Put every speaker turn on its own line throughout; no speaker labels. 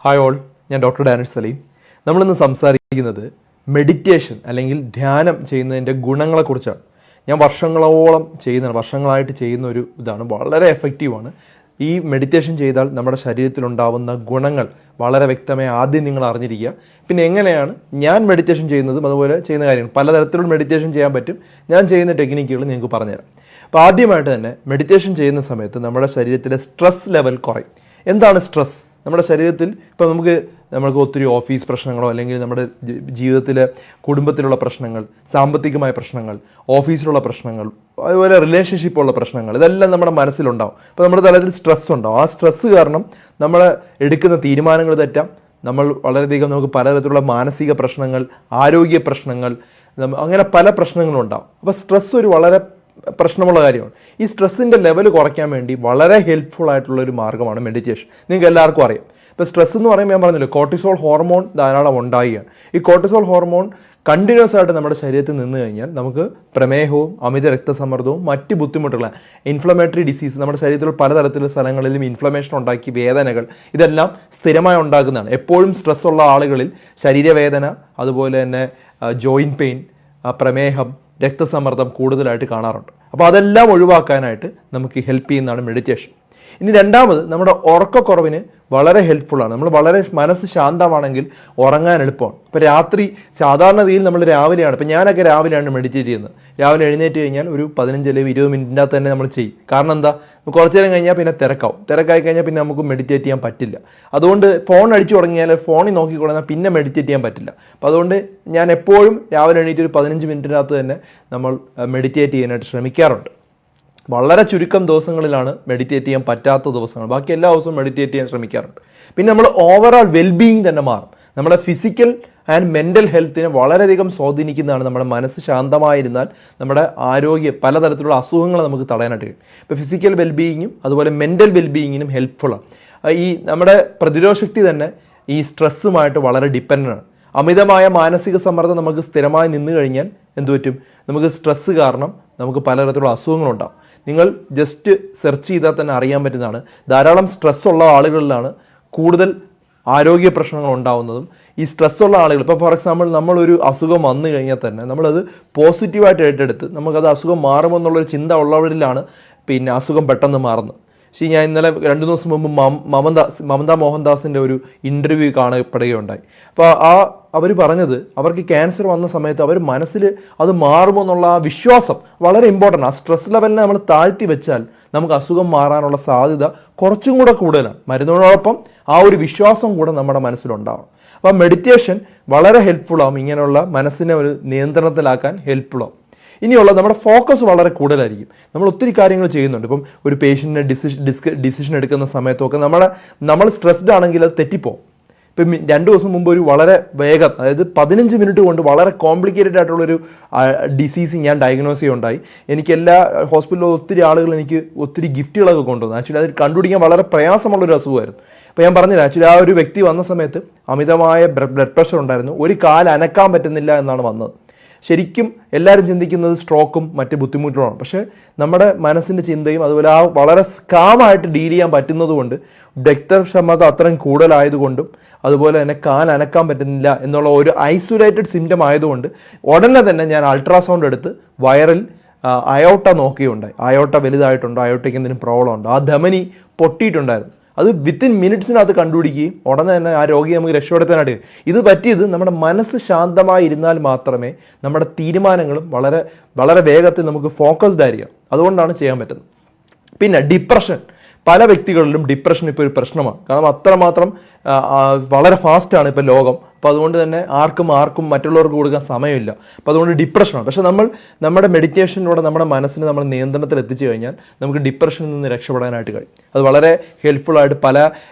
Hi all, ഞാൻ doctor Danish Saleem. നമ്മളിന്ന് സംസാരിക്കുന്നത് മെഡിറ്റേഷൻ അല്ലെങ്കിൽ ധ്യാനം ചെയ്യുന്നതിൻ്റെ ഗുണങ്ങളെക്കുറിച്ചാണ്. ഞാൻ വർഷങ്ങളായിട്ട് ചെയ്യുന്ന ഒരു ഇതാണ്, വളരെ എഫക്റ്റീവാണ്. ഈ മെഡിറ്റേഷൻ ചെയ്താൽ നമ്മുടെ ശരീരത്തിലുണ്ടാവുന്ന ഗുണങ്ങൾ വളരെ വ്യക്തമായി ആദ്യം നിങ്ങൾ അറിഞ്ഞിരിക്കുക. പിന്നെ എങ്ങനെയാണ് ഞാൻ മെഡിറ്റേഷൻ ചെയ്യുന്നതും അതുപോലെ ചെയ്യുന്ന കാര്യങ്ങൾ, പലതരത്തിലുള്ള മെഡിറ്റേഷൻ ചെയ്യാൻ പറ്റും. ഞാൻ ചെയ്യുന്ന ടെക്നിക്കുകൾ നിങ്ങൾക്ക് പറഞ്ഞുതരാം. അപ്പോൾ ആദ്യമായിട്ട് തന്നെ മെഡിറ്റേഷൻ ചെയ്യുന്ന സമയത്ത് നമ്മുടെ ശരീരത്തിലെ സ്ട്രെസ് ലെവൽ കുറയും. എന്താണ് സ്ട്രെസ്? നമ്മുടെ ശരീരത്തിൽ ഇപ്പോൾ നമ്മൾക്ക് ഒത്തിരി ഓഫീസ് പ്രശ്നങ്ങളോ അല്ലെങ്കിൽ നമ്മുടെ ജീവിതത്തിലെ കുടുംബത്തിലുള്ള പ്രശ്നങ്ങൾ, സാമ്പത്തികമായ പ്രശ്നങ്ങൾ, ഓഫീസിലുള്ള പ്രശ്നങ്ങൾ, അതുപോലെ റിലേഷൻഷിപ്പുള്ള പ്രശ്നങ്ങൾ, ഇതെല്ലാം നമ്മുടെ മനസ്സിലുണ്ടാവും. അപ്പോൾ നമ്മുടെ തലത്തിൽ സ്ട്രെസ് ഉണ്ടാവും. ആ സ്ട്രെസ് കാരണം നമ്മൾ എടുക്കുന്ന തീരുമാനങ്ങൾ തെറ്റാം. വളരെയധികം നമുക്ക് പലതരത്തിലുള്ള മാനസിക പ്രശ്നങ്ങൾ, ആരോഗ്യ പ്രശ്നങ്ങൾ, അങ്ങനെ പല പ്രശ്നങ്ങളും ഉണ്ടാവും. അപ്പോൾ സ്ട്രെസ് ഒരു വളരെ പ്രശ്നമുള്ള കാര്യമാണ്. ഈ സ്ട്രെസ്സിൻ്റെ ലെവൽ കുറയ്ക്കാൻ വേണ്ടി വളരെ ഹെൽപ്ഫുൾ ആയിട്ടുള്ളൊരു മാർഗ്ഗമാണ് മെഡിറ്റേഷൻ. നിങ്ങൾക്ക് എല്ലാവർക്കും അറിയാം. ഇപ്പോൾ സ്ട്രെസ് എന്ന് പറയുമ്പോൾ ഞാൻ പറഞ്ഞല്ലോ, കോർട്ടിസോൾ ഹോർമോൺ ധാരാളം ഉണ്ടാവുകയാണ്. ഈ കോർട്ടിസോൾ ഹോർമോൺ കണ്ടിന്യൂസ് ആയിട്ട് നമ്മുടെ ശരീരത്തിൽ നിന്ന് കഴിഞ്ഞാൽ നമുക്ക് പ്രമേഹവും അമിത രക്തസമ്മർദ്ദവും മറ്റ് ബുദ്ധിമുട്ടുള്ള ഇൻഫ്ലമേറ്ററി ഡിസീസ്, നമ്മുടെ ശരീരത്തിലുള്ള പലതരത്തിലുള്ള സ്ഥലങ്ങളിലും ഇൻഫ്ലമേഷൻ ഉണ്ടാക്കി വേദനകൾ, ഇതെല്ലാം സ്ഥിരമായി ഉണ്ടാക്കുന്നതാണ്. എപ്പോഴും സ്ട്രെസ് ഉള്ള ആളുകളിൽ ശരീരവേദന, അതുപോലെ തന്നെ ജോയിൻറ്റ് പെയിൻ, പ്രമേഹം, രക്തസമ്മർദ്ദം കൂടുതലായിട്ട് കാണാറുണ്ട്. അപ്പോൾ അതെല്ലാം ഒഴിവാക്കാനായിട്ട് നമുക്ക് ഹെൽപ്പ് ചെയ്യുന്നതാണ് മെഡിറ്റേഷൻ. ഇനി രണ്ടാമത്, നമ്മുടെ ഉറക്കക്കുറവിന് വളരെ ഹെൽപ്ഫുള്ളാണ്. നമ്മൾ വളരെ മനസ്സ് ശാന്തമാണെങ്കിൽ ഉറങ്ങാൻ എളുപ്പമാണ്. ഇപ്പോൾ രാത്രി സാധാരണഗതിയിൽ നമ്മൾ രാവിലെയാണ്, ഇപ്പോൾ ഞാനൊക്കെ രാവിലെയാണ് മെഡിറ്റേറ്റ് ചെയ്യുന്നത്. രാവിലെ എഴുന്നേറ്റ് കഴിഞ്ഞാൽ ഒരു 15 അല്ലെങ്കിൽ 20 മിനിറ്റിനകത്ത് തന്നെ നമ്മൾ ചെയ്യും. കാരണം എന്താ, കുറച്ച് നേരം കഴിഞ്ഞാൽ പിന്നെ തിരക്കായി കഴിഞ്ഞാൽ പിന്നെ നമുക്ക് മെഡിറ്റേറ്റ് ചെയ്യാൻ പറ്റില്ല. അതുകൊണ്ട് ഫോൺ അടിച്ചു തുടങ്ങിയാൽ ഫോണിൽ നോക്കിക്കൊടുന്നാൽ പിന്നെ മെഡിറ്റേറ്റ് ചെയ്യാൻ പറ്റില്ല. അപ്പോൾ അതുകൊണ്ട് ഞാൻ എപ്പോഴും രാവിലെ എണീറ്റ് ഒരു 15 മിനിറ്റിനകത്ത് തന്നെ നമ്മൾ മെഡിറ്റേറ്റ് ചെയ്യാനായിട്ട് ശ്രമിക്കാറുണ്ട്. വളരെ ചുരുക്കം ദിവസങ്ങളിലാണ് മെഡിറ്റേറ്റ് ചെയ്യാൻ പറ്റാത്ത ദിവസങ്ങൾ. ബാക്കി എല്ലാ ദിവസവും മെഡിറ്റേറ്റ് ചെയ്യാൻ ശ്രമിക്കാറുണ്ട്. പിന്നെ നമ്മൾ ഓവറോൾ വെൽബീയിങ് തന്നെ മാറും. നമ്മുടെ ഫിസിക്കൽ ആൻഡ് മെൻ്റൽ ഹെൽത്തിനെ വളരെയധികം സ്വാധീനിക്കുന്നതാണ്. നമ്മുടെ മനസ്സ് ശാന്തമായിരുന്നാൽ നമ്മുടെ ആരോഗ്യം, പലതരത്തിലുള്ള അസുഖങ്ങൾ നമുക്ക് തടയാനായിട്ട് കഴിയും. ഇപ്പോൾ ഫിസിക്കൽ വെൽബീയിങ്ങും അതുപോലെ മെൻ്റൽ വെൽബീയിങ്ങിനും ഹെൽപ്ഫുള്ളാണ്. ഈ നമ്മുടെ പ്രതിരോധശക്തി തന്നെ ഈ സ്ട്രെസ്സുമായിട്ട് വളരെ ഡിപ്പെൻഡൻ്റാണ്. അമിതമായ മാനസിക സമ്മർദ്ദം നമുക്ക് സ്ഥിരമായി നിന്ന് കഴിഞ്ഞാൽ എന്തു പറ്റും? നമുക്ക് സ്ട്രെസ്സ് കാരണം നമുക്ക് പലതരത്തിലുള്ള അസുഖങ്ങളുണ്ടാകും. നിങ്ങൾ ജസ്റ്റ് സെർച്ച് ചെയ്താൽ തന്നെ അറിയാൻ പറ്റുന്നതാണ്, ധാരാളം സ്ട്രെസ്സുള്ള ആളുകളിലാണ് കൂടുതൽ ആരോഗ്യ പ്രശ്നങ്ങൾ ഉണ്ടാകുന്നതും. ഈ സ്ട്രെസ്സുള്ള ആളുകൾ, ഇപ്പോൾ ഫോർ എക്സാമ്പിൾ നമ്മളൊരു അസുഖം വന്നു കഴിഞ്ഞാൽ തന്നെ നമ്മളത് പോസിറ്റീവായിട്ട് ഏറ്റെടുത്ത് നമുക്കത് അസുഖം മാറുമെന്നുള്ളൊരു ചിന്ത ഉള്ളവരിലാണ് പിന്നെ അസുഖം പെട്ടെന്ന് മാറുന്നത്. പക്ഷേ ഞാൻ ഇന്നലെ 2 ദിവസം മുമ്പ് മമത മോഹൻദാസിൻ്റെ ഒരു ഇൻ്റർവ്യൂ കാണപ്പെടുകയുണ്ടായി. അപ്പോൾ അവർ പറഞ്ഞത്, അവർക്ക് ക്യാൻസർ വന്ന സമയത്ത് അവർ മനസ്സിൽ അത് മാറുമെന്നുള്ള ആ വിശ്വാസം വളരെ ഇമ്പോർട്ടൻ്റ്. ആ സ്ട്രെസ് ലെവലിനെ നമ്മൾ താഴ്ത്തി വെച്ചാൽ നമുക്ക് അസുഖം മാറാനുള്ള സാധ്യത കുറച്ചും കൂടെ കൂടുതലാണ്. മരുന്നിനോടൊപ്പം ആ ഒരു വിശ്വാസം കൂടെ നമ്മുടെ മനസ്സിലുണ്ടാവണം. അപ്പോൾ മെഡിറ്റേഷൻ വളരെ ഹെൽപ്ഫുള്ളാവും, ഇങ്ങനെയുള്ള മനസ്സിനെ ഒരു നിയന്ത്രണത്തിലാക്കാൻ ഹെൽപ്ഫുള്ളാവും. ഇനിയുള്ള നമ്മുടെ ഫോക്കസ് വളരെ കൂടുതലായിരിക്കും. നമ്മൾ ഒത്തിരി കാര്യങ്ങൾ ചെയ്യുന്നുണ്ട്. ഇപ്പം ഒരു പേഷ്യൻറ്റിനെ ഡിസിഷൻ എടുക്കുന്ന സമയത്തൊക്കെ നമ്മൾ സ്ട്രെസ്ഡ് ആണെങ്കിൽ അത് തെറ്റിപ്പോകും. ഇപ്പം 2 ദിവസം മുമ്പ് ഒരു വളരെ വേഗം, അതായത് 15 മിനിറ്റ് കൊണ്ട് വളരെ കോംപ്ലിക്കേറ്റഡ് ആയിട്ടുള്ളൊരു ഡിസീസ് ഞാൻ ഡയഗ്നോസ് ചെയ്യുകയുണ്ടായി. എനിക്ക് എല്ലാ ഹോസ്പിറ്റലിലും ഒത്തിരി ആളുകൾ എനിക്ക് ഒത്തിരി ഗിഫ്റ്റുകളൊക്കെ കൊണ്ടുവന്നു. ആക്ച്വലി അത് കണ്ടുപിടിക്കാൻ വളരെ പ്രയാസമുള്ളൊരു അസുഖമായിരുന്നു. അപ്പോൾ ഞാൻ പറഞ്ഞില്ല, ആക്ച്വലി ആ ഒരു വ്യക്തി വന്ന സമയത്ത് അമിതമായ ബ്ലഡ് പ്രഷർ ഉണ്ടായിരുന്നു. ഒരു കാൽ അനക്കാൻ പറ്റുന്നില്ല എന്നാണ് വന്നത്. ശരിക്കും എല്ലാവരും ചിന്തിക്കുന്നത് സ്ട്രോക്കും മറ്റ് ബുദ്ധിമുട്ടുകളാണ്. പക്ഷേ നമ്മുടെ മനസ്സിൻ്റെ ചിന്തയും അതുപോലെ ആ വളരെ കാമായിട്ട് ഡീൽ ചെയ്യാൻ പറ്റുന്നത് കൊണ്ട്, രക്തക്ഷമത അത്രയും കൂടുതലായതുകൊണ്ടും അതുപോലെ തന്നെ കാൽ അനക്കാൻ പറ്റുന്നില്ല എന്നുള്ള ഒരു ഐസൊലേറ്റഡ് സിംറ്റം ആയതുകൊണ്ട് ഉടനെ തന്നെ ഞാൻ അൾട്രാസൗണ്ട് എടുത്ത് വയറിൽ അയോട്ട നോക്കുകയുണ്ടായി. അയോട്ട വലുതായിട്ടുണ്ടോ, അയോട്ടയ്ക്ക് എന്തെങ്കിലും പ്രോബ്ലം ഉണ്ടോ, ആ ധമനി പൊട്ടിയിട്ടുണ്ടായിരുന്നു. അത് വിത്തിൻ മിനിറ്റ്സിനകത്ത് കണ്ടുപിടിക്കുകയും ഉടനെ തന്നെ ആ രോഗിയെ നമുക്ക് രക്ഷപ്പെടുത്താനായിട്ട്. ഇത് പറ്റിയത് നമ്മുടെ മനസ്സ് ശാന്തമായി ഇരുന്നാൽ മാത്രമേ നമ്മുടെ തീരുമാനങ്ങളും വളരെ വളരെ വേഗത്തിൽ നമുക്ക് ഫോക്കസ്ഡ് ആയിരിക്കാം. അതുകൊണ്ടാണ് ചെയ്യാൻ പറ്റുന്നത്. പിന്നെ ഡിപ്രഷൻ, പല വ്യക്തികളിലും ഡിപ്രഷൻ ഇപ്പോൾ ഒരു പ്രശ്നമാണ്. കാരണം അത്രമാത്രം വളരെ ഫാസ്റ്റാണ് ഇപ്പോൾ ലോകം. അപ്പോൾ അതുകൊണ്ട് തന്നെ ആർക്കും മറ്റുള്ളവർക്ക് കൊടുക്കാൻ സമയമില്ല. അപ്പോൾ അതുകൊണ്ട് ഡിപ്രഷനാണ്. പക്ഷേ നമ്മുടെ മെഡിറ്റേഷനിലൂടെ നമ്മുടെ മനസ്സിനെ നമ്മൾ നിയന്ത്രണത്തിൽ എത്തിച്ചു കഴിഞ്ഞാൽ നമുക്ക് ഡിപ്രഷനിൽ നിന്ന് രക്ഷപ്പെടാനായിട്ട് കഴിയും. അത് വളരെ ഹെൽപ്ഫുള്ളായിട്ട് പല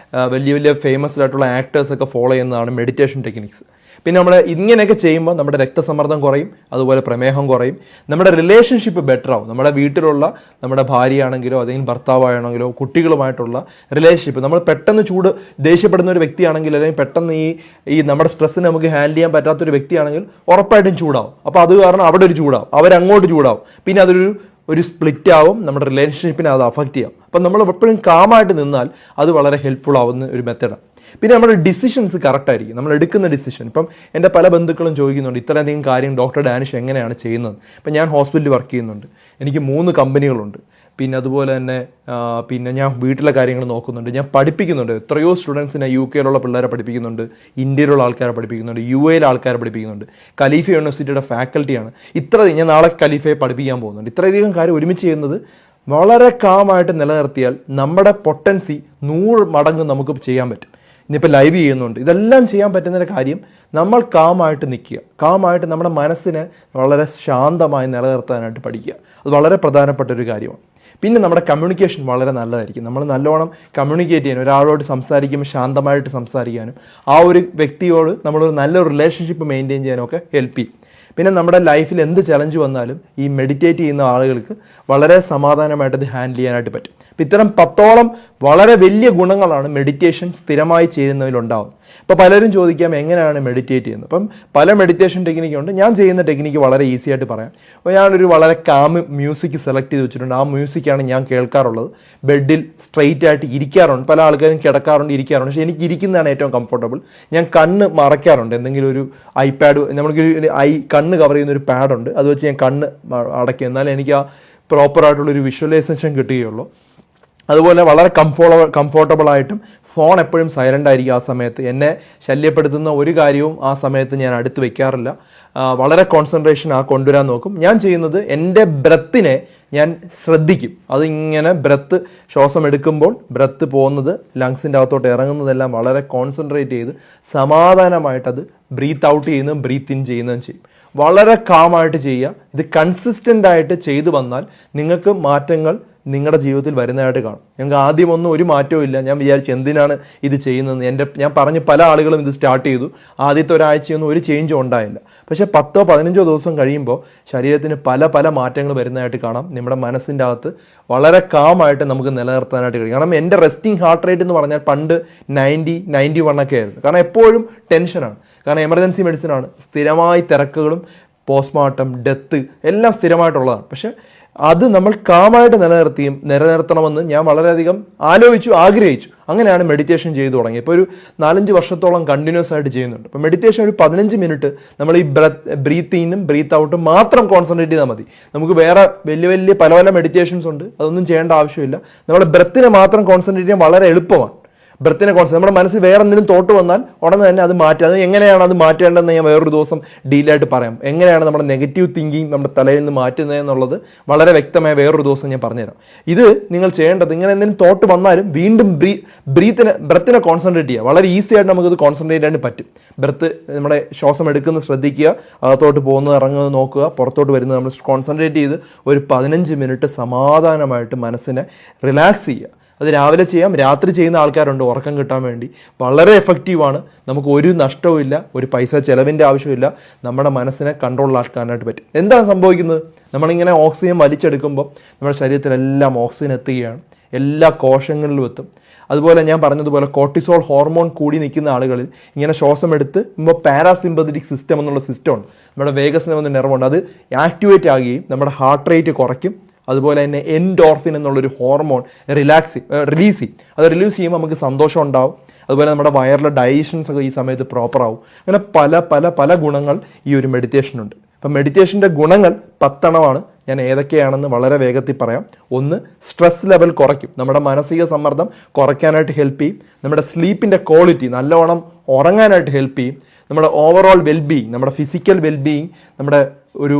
വലിയ ഫേമസ് ആയിട്ടുള്ള ആക്ടേഴ്സൊക്കെ ഫോളോ ചെയ്യുന്നതാണ് മെഡിറ്റേഷൻ ടെക്നിക്സ്. പിന്നെ നമ്മൾ ഇങ്ങനെയൊക്കെ ചെയ്യുമ്പോൾ നമ്മുടെ രക്തസമ്മർദ്ദം കുറയും, അതുപോലെ പ്രമേഹം കുറയും, നമ്മുടെ റിലേഷൻഷിപ്പ് ബെറ്റർ ആവും. നമ്മുടെ വീട്ടിലുള്ള നമ്മുടെ ഭാര്യയാണെങ്കിലോ അല്ലെങ്കിൽ ഭർത്താവാണെങ്കിലോ കുട്ടികളുമായിട്ടുള്ള റിലേഷൻഷിപ്പ്, നമ്മൾ പെട്ടെന്ന് ദേഷ്യപ്പെടുന്ന ഒരു വ്യക്തിയാണെങ്കിൽ അല്ലെങ്കിൽ പെട്ടെന്ന് ഈ നമ്മുടെ സ്ട്രെസ്സിനെ നമുക്ക് ഹാൻഡിൽ ചെയ്യാൻ പറ്റാത്തൊരു വ്യക്തിയാണെങ്കിൽ ഉറപ്പായിട്ടും ചൂടാവും. അപ്പോൾ അത് കാരണം അവിടെ ഒരു ചൂടാവും, അവരങ്ങോട്ട് ചൂടാവും. പിന്നെ അതൊരു ഒരു സ്പ്ലിറ്റ് ആവും, നമ്മുടെ റിലേഷൻഷിപ്പിനെ അത് അഫക്റ്റ് ചെയ്യാം. അപ്പം നമ്മൾ എപ്പോഴും കാമായിട്ട് നിന്നാൽ അത് വളരെ ഹെൽപ്ഫുൾ ആവുന്ന ഒരു മെത്തേഡാണ്. പിന്നെ നമ്മുടെ ഡിസിഷൻസ് കറക്റ്റ് ആയിരിക്കും, നമ്മൾ എടുക്കുന്ന ഡിസിഷൻ. ഇപ്പം എൻ്റെ പല ബന്ധുക്കളും ചോദിക്കുന്നുണ്ട് ഇത്രയധികം കാര്യം ഡോക്ടർ ഡാനിഷ് എങ്ങനെയാണ് ചെയ്യുന്നത്. ഇപ്പം ഞാൻ ഹോസ്പിറ്റലിൽ വർക്ക് ചെയ്യുന്നുണ്ട്, എനിക്ക് 3 കമ്പനികളുണ്ട്, പിന്നെ അതുപോലെ തന്നെ പിന്നെ ഞാൻ വീട്ടിലെ കാര്യങ്ങൾ നോക്കുന്നുണ്ട്, ഞാൻ പഠിപ്പിക്കുന്നുണ്ട്. എത്രയോ സ്റ്റുഡൻസിനെ UK പിള്ളേരെ പഠിപ്പിക്കുന്നുണ്ട്, ഇന്ത്യയിലുള്ള ആൾക്കാരെ പഠിപ്പിക്കുന്നുണ്ട്, UAE ആൾക്കാരെ പഠിപ്പിക്കുന്നുണ്ട്. ഖലീഫ യൂണിവേഴ്സിറ്റിയുടെ ഫാക്കൽറ്റിയാണ്. ഞാൻ നാളെ ഖലീഫയെ പഠിപ്പിക്കാൻ പോകുന്നുണ്ട്. ഇത്രയധികം കാര്യം ഒരുമിച്ച് ചെയ്യുന്നത് വളരെ കാമായിട്ട് നിലനിർത്തിയാൽ നമ്മുടെ പൊട്ടൻസി 100 മടങ്ങ് നമുക്ക് ചെയ്യാൻ പറ്റും. ഇനിയിപ്പോൾ ലൈവ് ചെയ്യുന്നുണ്ട്, ഇതെല്ലാം ചെയ്യാൻ പറ്റുന്നൊരു കാര്യം നമ്മൾ കാമായിട്ട് നിൽക്കുക, കാമായിട്ട് നമ്മുടെ മനസ്സിനെ വളരെ ശാന്തമായി നിലനിർത്താനായിട്ട് പഠിക്കുക. അത് വളരെ പ്രധാനപ്പെട്ട ഒരു കാര്യമാണ്. പിന്നെ നമ്മുടെ കമ്മ്യൂണിക്കേഷൻ വളരെ നല്ലതായിരിക്കും. നമ്മൾ നല്ലോണം കമ്മ്യൂണിക്കേറ്റ് ചെയ്യാനും, ഒരാളോട് സംസാരിക്കുമ്പോൾ ശാന്തമായിട്ട് സംസാരിക്കാനും, ആ ഒരു വ്യക്തിയോട് നമ്മളൊരു നല്ലൊരു റിലേഷൻഷിപ്പ് മെയിൻറ്റെയിൻ ചെയ്യാനൊക്കെ ഹെൽപ്പ് ചെയ്യും. പിന്നെ നമ്മുടെ ലൈഫിൽ എന്ത് ചലഞ്ച് വന്നാലും ഈ മെഡിറ്റേറ്റ് ചെയ്യുന്ന ആളുകൾക്ക് വളരെ സമാധാനമായിട്ട് അത് ഹാൻഡിൽ ചെയ്യാനായിട്ട് പറ്റും. അപ്പം ഇത്തരം 10ഓളം വളരെ വലിയ ഗുണങ്ങളാണ് മെഡിറ്റേഷൻ സ്ഥിരമായി ചെയ്യുന്നതിലുണ്ടാവും. ഇപ്പോൾ പലരും ചോദിക്കാം എങ്ങനെയാണ് മെഡിറ്റേറ്റ് ചെയ്യുന്നത്. അപ്പം പല മെഡിറ്റേഷൻ ടെക്നിക്കുണ്ട്. ഞാൻ ചെയ്യുന്ന ടെക്നിക്ക് വളരെ ഈസി ആയിട്ട് പറയാം. അപ്പോൾ ഞാനൊരു വളരെ കാം മ്യൂസിക് സെലക്ട് ചെയ്ത് വെച്ചിട്ടുണ്ട്. ആ മ്യൂസിക്കാണ് ഞാൻ കേൾക്കാറുള്ളത്. ബെഡിൽ സ്ട്രെയിറ്റ് ആയിട്ട് ഇരിക്കാറുണ്ട്. പല ആൾക്കാരും കിടക്കാറുണ്ട്, ഇരിക്കാറുണ്ട്. പക്ഷേ എനിക്ക് ഇരിക്കുന്നതാണ് ഏറ്റവും കംഫർട്ടബിൾ. ഞാൻ കണ്ണ് മറയ്ക്കാറുണ്ട്. എന്തെങ്കിലും ഒരു ഐപാഡ്, നമുക്കൊരു കണ്ണ് കവർ ചെയ്യുന്ന ഒരു പാഡുണ്ട്, അത് വെച്ച് ഞാൻ കണ്ണ് അടയ്ക്കും. എന്നാലും എനിക്ക് ആ പ്രോപ്പറായിട്ടുള്ളൊരു വിഷ്വലൈസേഷൻ കിട്ടുകയുള്ളൂ. അതുപോലെ വളരെ കംഫോർട്ടബിൾ ആയിട്ടും ഫോൺ എപ്പോഴും സൈലൻ്റ് ആയിരിക്കും. ആ സമയത്ത് എന്നെ ശല്യപ്പെടുത്തുന്ന ഒരു കാര്യവും ആ സമയത്ത് ഞാൻ അടുത്ത് വെക്കാറില്ല. വളരെ കോൺസെൻട്രേഷൻ കൊണ്ടുവരാൻ നോക്കും. ഞാൻ ചെയ്യുന്നത് എൻ്റെ ബ്രത്തിനെ ഞാൻ ശ്രദ്ധിക്കും. അതിങ്ങനെ ശ്വാസം എടുക്കുമ്പോൾ ബ്രത്ത് പോകുന്നത് ലങ്സിൻ്റെ അകത്തോട്ട് ഇറങ്ങുന്നതെല്ലാം വളരെ കോൺസെൻട്രേറ്റ് ചെയ്ത് സമാധാനമായിട്ടത് ബ്രീത്ത് ഔട്ട് ചെയ്യുന്നതും ബ്രീത്ത് ഇൻ ചെയ്യുന്നതും ചെയ്യും. വളരെ കാമായിട്ട് ചെയ്യുക. ഇത് കൺസിസ്റ്റൻ്റ് ആയിട്ട് ചെയ്തു വന്നാൽ നിങ്ങൾക്ക് മാറ്റങ്ങൾ നിങ്ങളുടെ ജീവിതത്തിൽ വരുന്നതായിട്ട് കാണും. ഞങ്ങൾക്ക് ആദ്യമൊന്നും ഒരു മാറ്റവും ഇല്ല. ഞാൻ വിചാരിച്ചു എന്തിനാണ് ഇത് ചെയ്യുന്നത്. ഞാൻ പറഞ്ഞ് പല ആളുകളും ഇത് സ്റ്റാർട്ട് ചെയ്തു. ആദ്യത്തെ ഒരാഴ്ചയൊന്നും ഒരു ചേഞ്ചും ഉണ്ടായില്ല. പക്ഷേ 10-15 ദിവസം കഴിയുമ്പോൾ ശരീരത്തിന് പല മാറ്റങ്ങൾ വരുന്നതായിട്ട് കാണാം. നമ്മുടെ മനസ്സിൻ്റെ അകത്ത് വളരെ കാമായിട്ട് നമുക്ക് നിലനിർത്താനായിട്ട് കഴിയും. കാരണം എൻ്റെ റെസ്റ്റിംഗ് ഹാർട്ട് റേറ്റ് എന്ന് പറഞ്ഞാൽ പണ്ട് 90-91 ഒക്കെ ആയിരുന്നു. കാരണം എപ്പോഴും ടെൻഷനാണ്. കാരണം എമർജൻസി മെഡിസിനാണ്. സ്ഥിരമായി തിരക്കുകളും പോസ്റ്റ്മോർട്ടം, ഡെത്ത് എല്ലാം സ്ഥിരമായിട്ടുള്ളതാണ്. പക്ഷേ അത് നമ്മൾ കാമായിട്ട് നിലനിർത്തണമെന്ന് ഞാൻ വളരെയധികം ആഗ്രഹിച്ചു. അങ്ങനെയാണ് മെഡിറ്റേഷൻ ചെയ്തു തുടങ്ങി. ഇപ്പോൾ ഒരു 4-5 വർഷത്തോളം കണ്ടിന്യൂസ് ആയിട്ട് ചെയ്യുന്നുണ്ട്. അപ്പോൾ മെഡിറ്റേഷൻ ഒരു 15 മിനിറ്റ് നമ്മൾ ഈ ബ്രീത്ത് ഇന്നും ബ്രീത്ത് ഔട്ടും മാത്രം കോൺസെൻട്രേറ്റ് ചെയ്താൽ മതി. നമുക്ക് വേറെ വലിയ പല മെഡിറ്റേഷൻസ് ഉണ്ട്, അതൊന്നും ചെയ്യേണ്ട ആവശ്യമില്ല. നമ്മുടെ ബ്രത്തിനെ മാത്രം കോൺസെൻട്രേറ്റ് ചെയ്യാൻ വളരെ എളുപ്പമാണ്. ബ്രത്തിനെ കോൺസെൻട്രേറ്റ്, നമ്മുടെ മനസ്സിൽ വേറെ എന്തെങ്കിലും തോട്ട് വന്നാൽ ഉടനെ തന്നെ അത് മാറ്റുക. അത് എങ്ങനെയാണ് അത് മാറ്റേണ്ടതെന്ന് ഞാൻ വേറൊരു ദിവസം ഡീലായിട്ട് പറയാം. എങ്ങനെയാണ് നമ്മുടെ നെഗറ്റീവ് തിങ്കിങ് നമ്മുടെ തലയിൽ നിന്ന് മാറ്റുന്നത് എന്നുള്ളത് വളരെ വ്യക്തമായ വേറൊരു ദിവസം ഞാൻ പറഞ്ഞുതരാം. ഇത് നിങ്ങൾ ചെയ്യേണ്ടത്, ഇങ്ങനെ എന്തെങ്കിലും തോട്ട് വന്നാലും വീണ്ടും ബ്രത്തിനെ കോൺസെൻട്രേറ്റ് ചെയ്യുക. വളരെ ഈസി ആയിട്ട് നമുക്കത് കോൺസെൻട്രേറ്റ് ചെയ്യാൻ പറ്റും. നമ്മുടെ ശ്വാസം എടുക്കുന്നത് ശ്രദ്ധിക്കുക, അകത്തോട്ട് പോകുന്നത് ഇറങ്ങുന്നത് നോക്കുക, പുറത്തോട്ട് വരുന്നത് നമ്മൾ കോൺസെൻട്രേറ്റ് ചെയ്ത് ഒരു 15 മിനിറ്റ് സമാധാനമായിട്ട് മനസ്സിനെ റിലാക്സ് ചെയ്യുക. അത് രാവിലെ ചെയ്യാം, രാത്രി ചെയ്യുന്ന ആൾക്കാരുണ്ട് ഉറക്കം കിട്ടാൻ വേണ്ടി. വളരെ എഫക്റ്റീവാണ്. നമുക്ക് ഒരു നഷ്ടവും ഇല്ല, ഒരു പൈസ ചിലവിൻ്റെ ആവശ്യമില്ല. നമ്മുടെ മനസ്സിനെ കൺട്രോളിലാക്കാനായിട്ട് പറ്റും. എന്താണ് സംഭവിക്കുന്നത്? നമ്മളിങ്ങനെ ഓക്സിജൻ വലിച്ചെടുക്കുമ്പോൾ നമ്മുടെ ശരീരത്തിലെല്ലാം ഓക്സിജൻ എത്തുകയാണ്, എല്ലാ കോശങ്ങളിലും എത്തും. അതുപോലെ ഞാൻ പറഞ്ഞതുപോലെ കോർട്ടിസോൾ ഹോർമോൺ കൂടി നിൽക്കുന്ന ആളുകളിൽ ഇങ്ങനെ ശ്വാസം എടുത്ത് പാരാസിമ്പത്തറ്റിക് സിസ്റ്റം എന്നുള്ള സിസ്റ്റമുണ്ട്, നമ്മുടെ വേഗസ് എന്ന നെർവുണ്ട്, അത് ആക്ടിവേറ്റ് ആകുകയും നമ്മുടെ ഹാർട്ട് റേറ്റ് കുറയ്ക്കും. അതുപോലെ തന്നെ എൻഡോർഫിൻ എന്നുള്ളൊരു ഹോർമോൺ റിലീസ് ചെയ്യും. അത് റിലീസ് ചെയ്യുമ്പോൾ നമുക്ക് സന്തോഷം ഉണ്ടാവും. അതുപോലെ നമ്മുടെ വയറിലെ ഡൈജഷൻസ് ഒക്കെ ഈ സമയത്ത് പ്രോപ്പർ ആവും. അങ്ങനെ പല ഗുണങ്ങൾ ഈ ഒരു മെഡിറ്റേഷനുണ്ട്. അപ്പം മെഡിറ്റേഷൻ്റെ ഗുണങ്ങൾ 10 എണ്ണമാണ്. ഞാൻ ഏതൊക്കെയാണെന്ന് വളരെ വേഗത്തിൽ പറയാം. 1, സ്ട്രെസ് ലെവൽ കുറയ്ക്കും. നമ്മുടെ മാനസിക സമ്മർദ്ദം കുറയ്ക്കാനായിട്ട് ഹെൽപ്പ് ചെയ്യും. നമ്മുടെ സ്ലീപ്പിൻ്റെ ക്വാളിറ്റി, നല്ലവണ്ണം ഉറങ്ങാനായിട്ട് ഹെൽപ്പ് ചെയ്യും. നമ്മുടെ ഓവറോൾ വെൽബീയിങ്, നമ്മുടെ ഫിസിക്കൽ വെൽബീയിങ്, നമ്മുടെ ഒരു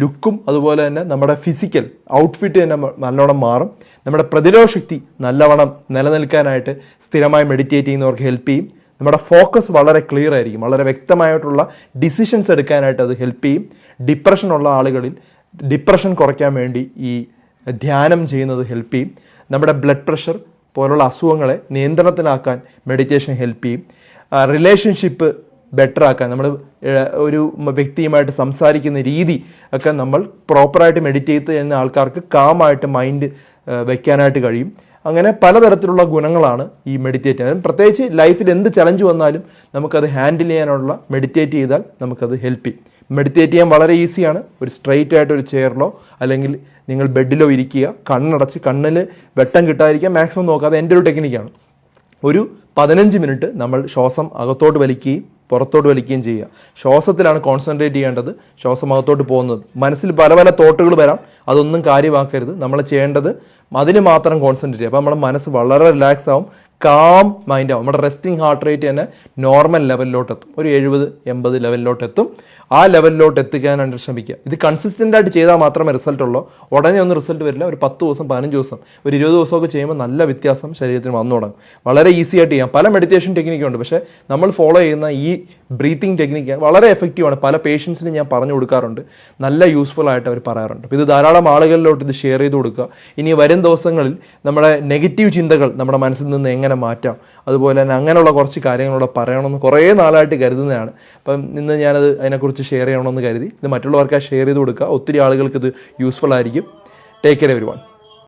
ലുക്കും അതുപോലെ തന്നെ നമ്മുടെ ഫിസിക്കൽ ഔട്ട്ഫിറ്റ് തന്നെ നല്ലോണം മാറും. നമ്മുടെ പ്രതിരോധ ശക്തി നല്ലവണ്ണം നിലനിൽക്കാനായിട്ട് സ്ഥിരമായി മെഡിറ്റേറ്റ് ചെയ്യുന്നവർക്ക് ഹെൽപ്പ് ചെയ്യും. നമ്മുടെ ഫോക്കസ് വളരെ ക്ലിയർ ആയിരിക്കും. വളരെ വ്യക്തമായിട്ടുള്ള ഡിസിഷൻസ് എടുക്കാനായിട്ട് അത് ഹെൽപ്പ് ചെയ്യും. ഡിപ്രഷൻ ഉള്ള ആളുകളിൽ ഡിപ്രഷൻ കുറയ്ക്കാൻ വേണ്ടി ഈ ധ്യാനം ചെയ്യുന്നത് ഹെൽപ്പ് ചെയ്യും. നമ്മുടെ ബ്ലഡ് പ്രഷർ പോലുള്ള അസുഖങ്ങളെ നിയന്ത്രണത്തിലാക്കാൻ മെഡിറ്റേഷൻ ഹെൽപ്പ് ചെയ്യും. റിലേഷൻഷിപ്പ് ബെറ്റർ ആക്കാൻ, നമ്മൾ ഒരു വ്യക്തിയുമായിട്ട് സംസാരിക്കുന്ന രീതി ഒക്കെ നമ്മൾ പ്രോപ്പറായിട്ട് മെഡിറ്റേറ്റ് ചെയ്യുന്ന ആൾക്കാർക്ക് കാമായിട്ട് മൈൻഡ് വയ്ക്കാനായിട്ട് കഴിയും. അങ്ങനെ പലതരത്തിലുള്ള ഗുണങ്ങളാണ് ഈ മെഡിറ്റേറ്റ് ചെയ്യാൻ. പ്രത്യേകിച്ച് ലൈഫിൽ എന്ത് ചലഞ്ച് വന്നാലും നമുക്കത് ഹാൻഡിൽ ചെയ്യാനുള്ള മെഡിറ്റേറ്റ് ചെയ്താൽ നമുക്കത് ഹെൽപ്പ് ചെയ്യും. മെഡിറ്റേറ്റ് ചെയ്യാൻ വളരെ ഈസിയാണ്. ഒരു സ്ട്രെയിറ്റ് ആയിട്ട് ഒരു ചെയറിലോ അല്ലെങ്കിൽ നിങ്ങൾ ബെഡിലോ ഇരിക്കുക, കണ്ണടച്ച് കണ്ണിൽ വെട്ടം കിട്ടാതിരിക്കാൻ മാക്സിമം നോക്കാതെ. എൻ്റെ ഒരു ടെക്നിക്കാണ്. ഒരു 15 മിനിറ്റ് നമ്മൾ ശ്വാസം അകത്തോട്ട് വലിക്കുകയും പുറത്തോട്ട് വലിക്കുകയും ചെയ്യുക. ശ്വാസത്തിലാണ് കോൺസെൻട്രേറ്റ് ചെയ്യേണ്ടത്. ശ്വാസം അകത്തോട്ട് പോകുന്നത്. മനസ്സിൽ പല പല തോട്ടുകൾ വരാം, അതൊന്നും കാര്യമാക്കരുത്. നമ്മൾ ചെയ്യേണ്ടത് അതിന് മാത്രം കോൺസെൻട്രേറ്റ് ചെയ്യുക. അപ്പോൾ നമ്മുടെ മനസ്സ് വളരെ റിലാക്സ് ആവും, കാം മൈൻഡ് ആവും. നമ്മുടെ റെസ്റ്റിംഗ് ഹാർട്ട് റേറ്റ് തന്നെ നോർമൽ ലെവലിലോട്ട് എത്തും. ഒരു 70-80 ലെവലിലോട്ട് എത്തും. ആ ലെവലിലോട്ട് എത്തിക്കാനായിട്ട് ശ്രമിക്കുക. ഇത് കൺസിസ്റ്റൻ്റ് ആയിട്ട് ചെയ്താൽ മാത്രമേ റിസൾട്ട് ഉള്ളൂ. ഉടനെ ഒന്നും റിസൾട്ട് വരില്ല. ഒരു 10 ദിവസം, 15 ദിവസം, ഒരു 20 ദിവസമൊക്കെ ചെയ്യുമ്പോൾ നല്ല വ്യത്യാസം ശരീരത്തിന് വന്നു തുടങ്ങും. വളരെ ഈസി ആയിട്ട് ചെയ്യാം. പല മെഡിറ്റേഷൻ ടെക്നിക്കുണ്ട്. പക്ഷേ നമ്മൾ ഫോളോ ചെയ്യുന്ന ഈ ബ്രീത്തിങ് ടെക്നിക്ക് വളരെ എഫക്റ്റീവാണ്. പല പേഷ്യൻസിനും ഞാൻ പറഞ്ഞു കൊടുക്കാറുണ്ട്. നല്ല യൂസ്ഫുൾ ആയിട്ട് അവർ പറയാറുണ്ട്. അപ്പോൾ ഇത് ധാരാളം ആളുകളിലോട്ട് ഇത് ഷെയർ ചെയ്ത് കൊടുക്കുക. ഇനി വരും ദിവസങ്ങളിൽ നമ്മുടെ നെഗറ്റീവ് ചിന്തകൾ നമ്മുടെ മനസ്സിൽ നിന്ന് എങ്ങനെ മാറ്റാം, അതുപോലെ തന്നെ അങ്ങനെയുള്ള കുറച്ച് കാര്യങ്ങളോട് പറയണമെന്ന് കുറേ നാളായിട്ട് കരുതുന്നതാണ്. അപ്പം ഇന്ന് ഞാനത് അതിനെക്കുറിച്ച് ഷെയർ ചെയ്യണമെന്ന് കരുതി. ഇത് മറ്റുള്ളവർക്ക് ഷെയർ ചെയ്ത് കൊടുക്കുക. ഒത്തിരി ആളുകൾക്ക് ഇത് യൂസ്ഫുൾ ആയിരിക്കും. Take care everyone.